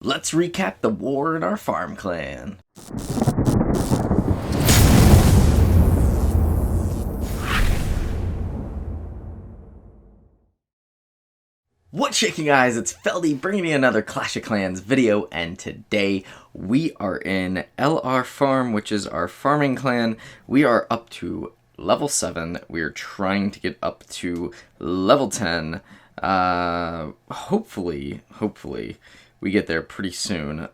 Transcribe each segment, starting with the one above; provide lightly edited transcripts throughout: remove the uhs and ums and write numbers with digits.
Let's recap the war in our farm clan. What's shaking, guys? It's Feldy bringing you another Clash of Clans video, and today we are in LR Farm, which is our farming clan. We are up to level 7. We are trying to get up to level 10. Hopefully we get there pretty soon.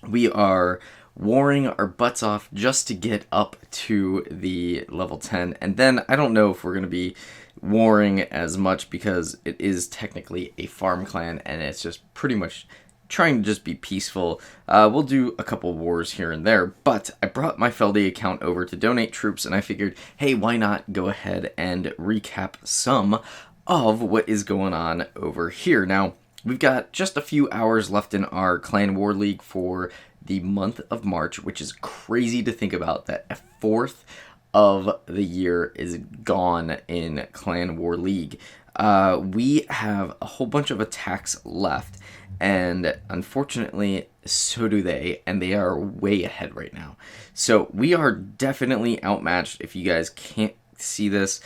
We are warring our butts off just to get up to the level 10, and then I don't know if we're going to be warring as much because it is technically a farm clan and it's just pretty much trying to just be peaceful. We'll do a couple wars here and there, but I brought my Feldy account over to donate troops, and I figured, hey, why not go ahead and recap some of what is going on over here. Now, we've got just a few hours left in our Clan War League for the month of March, which is crazy to think about, that a fourth of the year is gone in Clan War League. We have a whole bunch of attacks left, and unfortunately, so do they, and they are way ahead right now. So we are definitely outmatched. If you guys can't see this,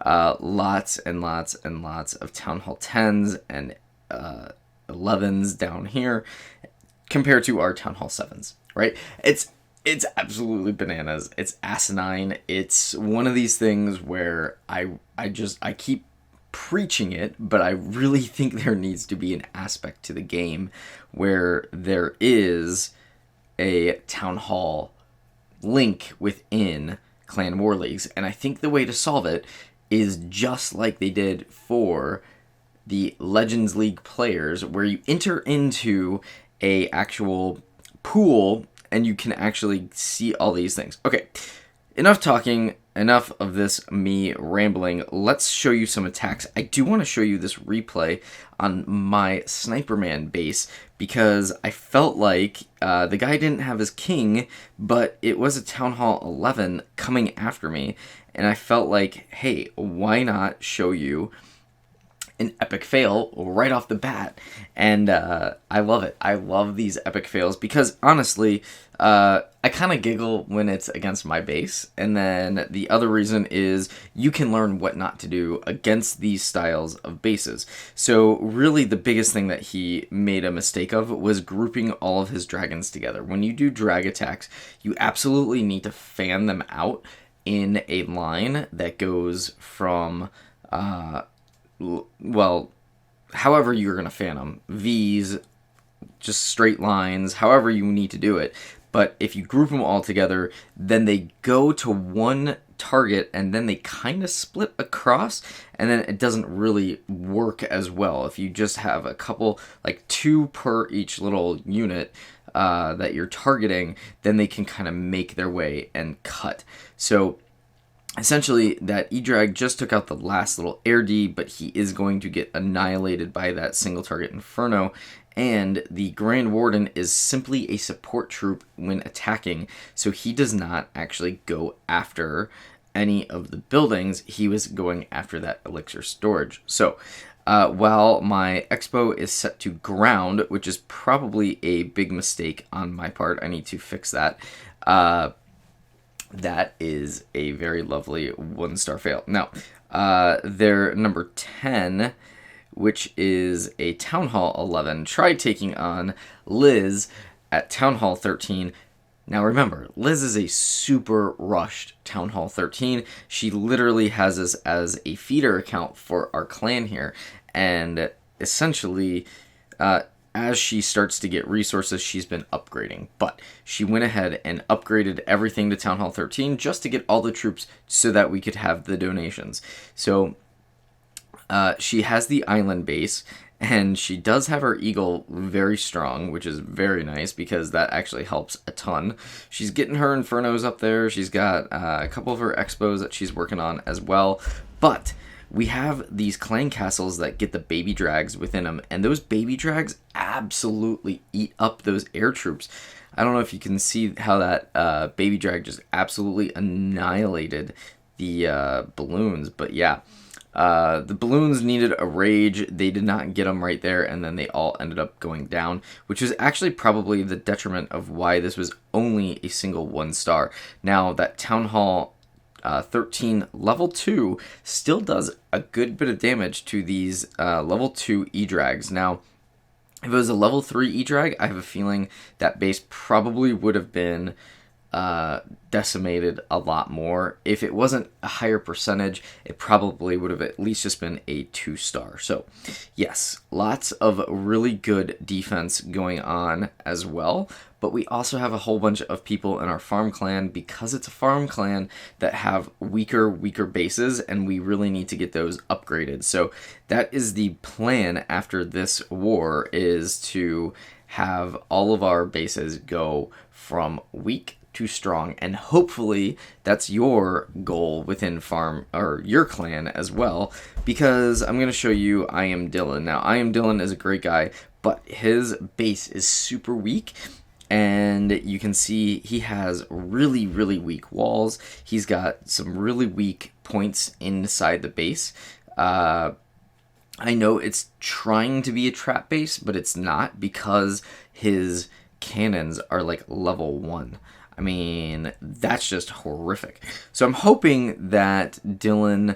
lots and lots and lots of Town Hall 10s and 11s down here compared to our Town Hall 7s, right? It's absolutely bananas. It's asinine. It's one of these things where I keep preaching it, but I really think there needs to be an aspect to the game where there is a Town Hall link within Clan War Leagues, and I think the way to solve it is just like they did for the Legends League players, where you enter into a actual pool and you can actually see all these things. Okay, enough talking, enough of this me rambling. Let's show you some attacks. I do want to show you this replay on my Sniperman base because I felt like the guy didn't have his king, but it was a Town Hall 11 coming after me, and I felt like, hey, why not show you an epic fail right off the bat? And I love it. I love these epic fails because honestly, I kind of giggle when it's against my base, and then the other reason is you can learn what not to do against these styles of bases. So really the biggest thing that he made a mistake of was grouping all of his dragons together. When you do drag attacks, you absolutely need to fan them out in a line that goes from well, however you're going to fan them. V's, just straight lines, however you need to do it. But if you group them all together, then they go to one target and then they kind of split across, and then it doesn't really work as well. If you just have a couple, like 2 per each little unit that you're targeting, then they can kind of make their way and cut. So essentially, that E-Drag just took out the last little air D, but he is going to get annihilated by that single target Inferno, and the Grand Warden is simply a support troop when attacking, so he does not actually go after any of the buildings. He was going after that elixir storage. So while my Expo is set to ground, which is probably a big mistake on my part, I need to fix that. That is a very lovely 1-star fail. Now, their number 10, which is a Town Hall 11, tried taking on Liz at Town Hall 13. Now remember, Liz is a super rushed Town Hall 13. She literally has us as a feeder account for our clan here, and essentially, as she starts to get resources, she's been upgrading. But she went ahead and upgraded everything to Town Hall 13 just to get all the troops so that we could have the donations. So she has the island base, and she does have her eagle very strong, which is very nice because that actually helps a ton. She's getting her infernos up there. She's got a couple of her expos that she's working on as well. But we have these clan castles that get the baby drags within them, and those baby drags absolutely eat up those air troops. I don't know if you can see how that baby drag just absolutely annihilated the balloons, but yeah. The balloons needed a rage. They did not get them right there, and then they all ended up going down, which was actually probably the detriment of why this was only a single 1 star. Now, that Town Hall 13 level 2 still does a good bit of damage to these level 2 E-Drags. Now, if it was a level 3 E-Drag, I have a feeling that base probably would have been decimated a lot more. If it wasn't a higher percentage, it probably would have at least just been a 2 star. So, yes, lots of really good defense going on as well. But we also have a whole bunch of people in our farm clan, because it's a farm clan, that have weaker bases, and we really need to get those upgraded. So that is the plan after this war, is to have all of our bases go from weak to strong, and hopefully that's your goal within farm or your clan as well, because I'm going to show you I Am Dillon. Now, I Am Dillon is a great guy, but his base is super weak. And you can see he has really weak walls. He's got some really weak points inside the base. I know it's trying to be a trap base, but it's not, because his cannons are like level 1. I mean, that's just horrific. So I'm hoping that Dillon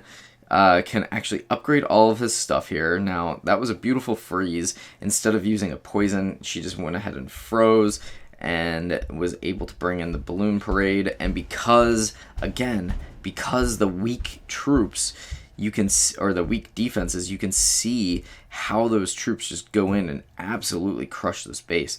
can actually upgrade all of his stuff here. Now, that was a beautiful freeze. Instead of using a poison, she just went ahead and froze and was able to bring in the balloon parade. And because the weak troops, you can, or the weak defenses, you can see how those troops just go in and absolutely crush this base.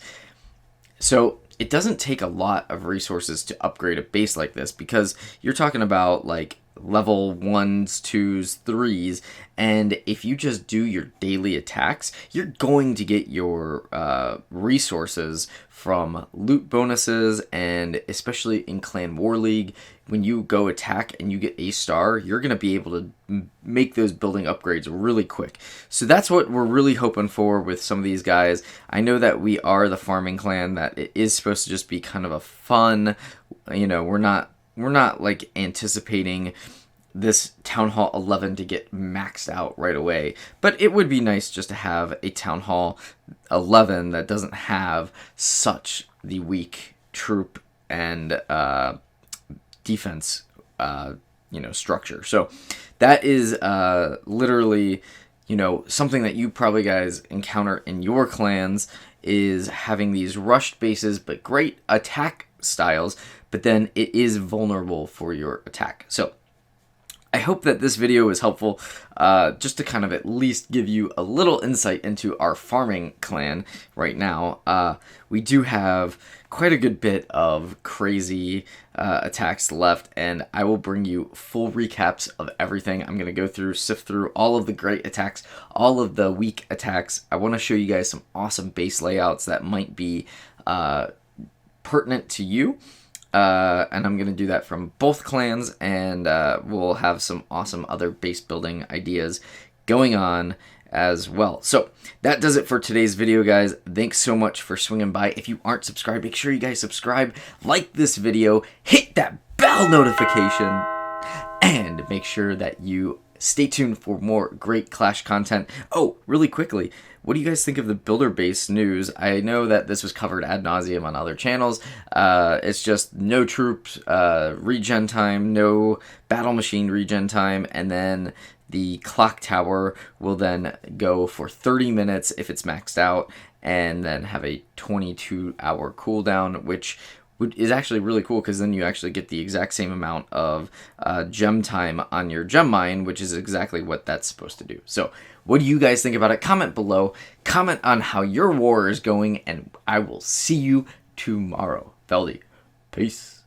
So it doesn't take a lot of resources to upgrade a base like this, because you're talking about like level 1s, 2s, 3s, and if you just do your daily attacks, you're going to get your resources from loot bonuses, and especially in Clan War League, when you go attack and you get a star, you're going to be able to make those building upgrades really quick. So that's what we're really hoping for with some of these guys. I know that we are the farming clan, that it is supposed to just be kind of a fun, you know, we're not like anticipating this Town Hall 11 to get maxed out right away. But it would be nice just to have a Town Hall 11 that doesn't have such the weak troop and defense, structure. So that is literally, something that you probably guys encounter in your clans, is having these rushed bases, but great attack styles, but then it is vulnerable for your attack. So I hope that this video was helpful, just to kind of at least give you a little insight into our farming clan right now. We do have quite a good bit of crazy attacks left, and I will bring you full recaps of everything. I'm going to go through, sift through all of the great attacks, all of the weak attacks. I want to show you guys some awesome base layouts that might be pertinent to you. And I'm going to do that from both clans, and we'll have some awesome other base building ideas going on as well. So that does it for today's video, guys. Thanks so much for swinging by. If you aren't subscribed, make sure you guys subscribe, like this video, hit that bell notification, and make sure that you stay tuned for more great Clash content. Oh, really quickly, what do you guys think of the builder base news? I know that this was covered ad nauseum on other channels. It's just no troops regen time, no battle machine regen time, and then the clock tower will then go for 30 minutes if it's maxed out, and then have a 22-hour cooldown, which is actually really cool, because then you actually get the exact same amount of gem time on your gem mine, which is exactly what that's supposed to do. So what do you guys think about it? Comment below. Comment on how your war is going, and I will see you tomorrow. Feldy, peace.